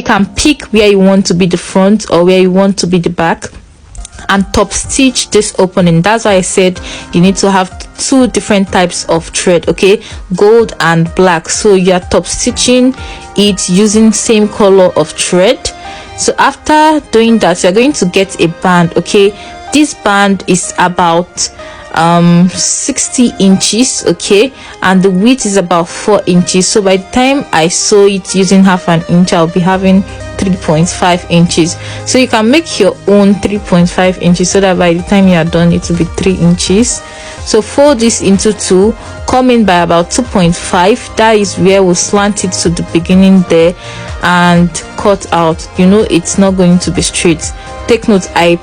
You can pick where you want to be the front or where you want to be the back, and top stitch this opening. That's why I said you need to have two different types of thread, okay, gold and black. So you are top stitching it using same color of thread. So after doing that, you're going to get a band, okay. This band is about 60 inches, okay, and the width is about 4 inches. So by the time I sew it using half an inch, I'll be having 3.5 inches. So you can make your own 3.5 inches so that by the time you are done it will be 3 inches. So fold this into two, come in by about 2.5. that is where we'll slant it to the beginning there and cut out. You know, it's not going to be straight. Take note, I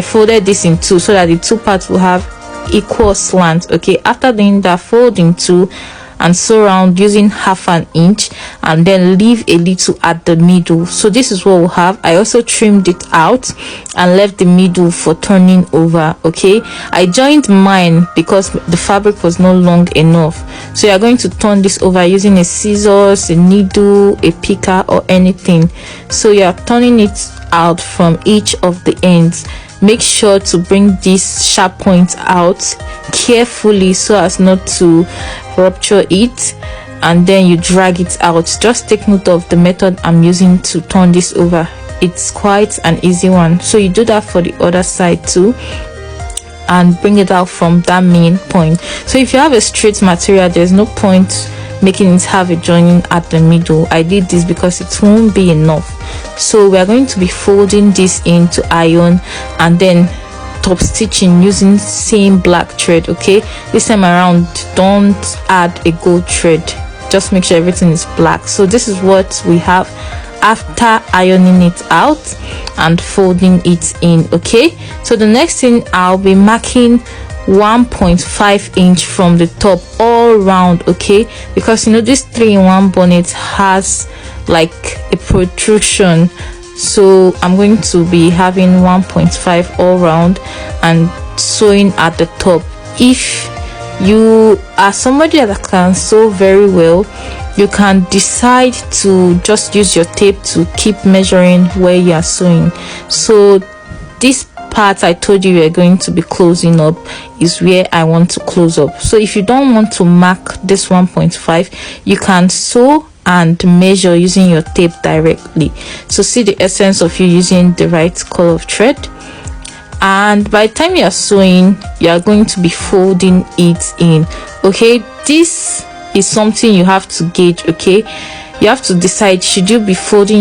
folded this in two so that the two parts will have equal slant, okay. After doing that, fold in two and sew around using half an inch, and then leave a little at the middle. So this is what we'll have. I also trimmed it out and left the middle for turning over, okay. I joined mine because the fabric was not long enough. So you're going to turn this over using a scissors, a needle, a picker, or anything. So you're turning it out from each of the ends. Make sure to bring this sharp point out carefully so as not to rupture it, and then you drag it out. Just take note of the method I'm using to turn this over. It's quite an easy one. So you do that for the other side too, and bring it out from that main point. So if you have a straight material, there's no point making it have a joining at the middle. I did this because it won't be enough. So we are going to be folding this into iron and then top stitching using same black thread, okay. This time around, don't add a gold thread, just make sure everything is black. So this is what we have after ironing it out and folding it in, okay. So the next thing, I'll be marking 1.5 inch from the top all round, okay, because you know this 3-in-1 bonnet has like a protrusion. So I'm going to be having 1.5 all round and sewing at the top. If you are somebody that can sew very well, you can decide to just use your tape to keep measuring where you are sewing. So this part I told you we are going to be closing up is where I want to close up. So if you don't want to mark this 1.5, you can sew and measure using your tape directly. So see the essence of you using the right color of thread. And by the time you are sewing, you are going to be folding it in, okay. This is something you have to gauge, okay. You have to decide, should you be folding